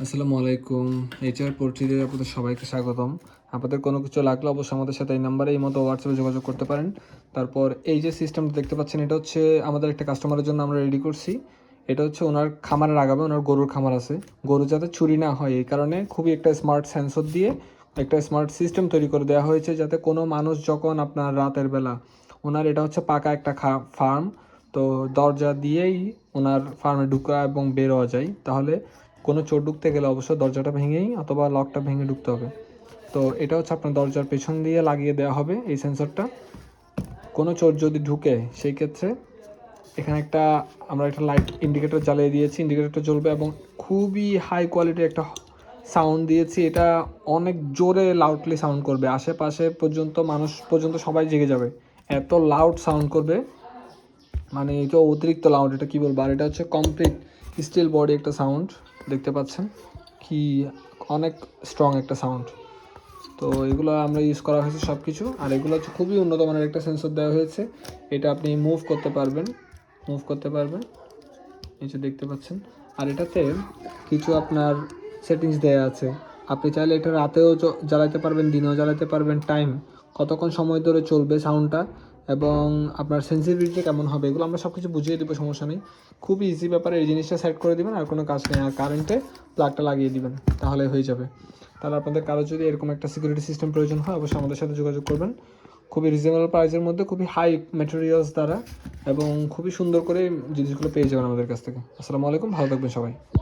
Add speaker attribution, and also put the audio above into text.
Speaker 1: আসসালামু আলাইকুম। এইচআর পরিচিতি আপনাদের সবাইকে স্বাগতম। আপনাদের কোনো কিছু লাগলে অবশ্যই আমাদের সাথে এই নাম্বারে এই মতো হোয়াটসঅ্যাপে যোগাযোগ করতে পারেন। তারপর এই যে সিস্টেমটা দেখতে পাচ্ছেন, এটা হচ্ছে আমাদের একটা কাস্টমারের জন্য আমরা রেডি করছি। এটা হচ্ছে ওনার খামারের আগাবে, ওনার গরুর খামার আছে। গরু যাতে চুরি না হয় এই কারণে খুবই একটা স্মার্ট সেন্সর দিয়ে একটা স্মার্ট সিস্টেম তৈরি করে দেওয়া হয়েছে, যাতে কোনো মানুষ যখন আপনার রাতের বেলা, ওনার এটা হচ্ছে পাকা একটা ফার্ম, তো দরজা দিয়েই ওনার ফার্মে ঢুকা এবং বের হওয়া যায়। তাহলে কোনো চোর ঢুকতে গেলে অবশ্যই দরজাটা ভেঙেই অথবা লকটা ভেঙে ঢুকতে হবে। তো এটা হচ্ছে আপনার দরজার পেছন দিয়ে লাগিয়ে দেওয়া হবে এই সেন্সরটা। কোনো চোর যদি ঢুকে সেই ক্ষেত্রে এখানে আমরা একটা লাইট ইন্ডিকেটর জ্বালিয়ে দিয়েছি, ইন্ডিকেটরটা জ্বলবে এবং খুবই হাই কোয়ালিটির একটা সাউন্ড দিয়েছি। এটা অনেক জোরে লাউডলি সাউন্ড করবে, আশেপাশে পর্যন্ত মানুষ পর্যন্ত সবাই জেগে যাবে, এত লাউড সাউন্ড করবে। মানে এটা অতিরিক্ত লাউড, এটা কী বলবো। আর এটা হচ্ছে কমপ্লিট স্টিল বডি একটা সাউন্ড, দেখতে পাচ্ছেন কি অনেক স্ট্রং একটা সাউন্ড। তো এগুলো আমরা ইউজ করা হয়েছে সব কিছু। আর এগুলো হচ্ছে খুবই উন্নত মানের একটা সেন্সর দেওয়া হয়েছে। এটা আপনি মুভ করতে পারবেন, এই যে দেখতে পাচ্ছেন। আর এটাতে কিছু আপনার সেটিংস দেওয়া আছে। আপনি চাইলে এটা রাতেও জ্বালাতে পারবেন, দিনেও জ্বালাতে পারবেন, টাইম কতক্ষণ সময় ধরে চলবে সাউন্ডটা এবং আপনার সেন্সিটিভিটি কেমন হবে, এগুলো আমরা সব কিছু বুঝিয়ে দেবো, সমস্যা নেই। খুবই ইজি ব্যাপারে, এই জিনিসটা সেট করে দেবেন আর কোনো কাজ নেই। আর কারেন্টে প্লাগটা লাগিয়ে দিবেন, তাহলে হয়ে যাবে। তাহলে আপনাদের কারো যদি এরকম একটা সিকিউরিটি সিস্টেম প্রয়োজন হয় অবশ্যই আমাদের সাথে যোগাযোগ করবেন। খুবই রিজনেবল প্রাইসের মধ্যে, খুবই হাই ম্যাটেরিয়ালস দ্বারা এবং খুবই সুন্দর করে জিনিসগুলো পেয়ে যাবেন আমাদের কাছ থেকে। আসসালামু আলাইকুম, ভালো থাকবেন সবাই।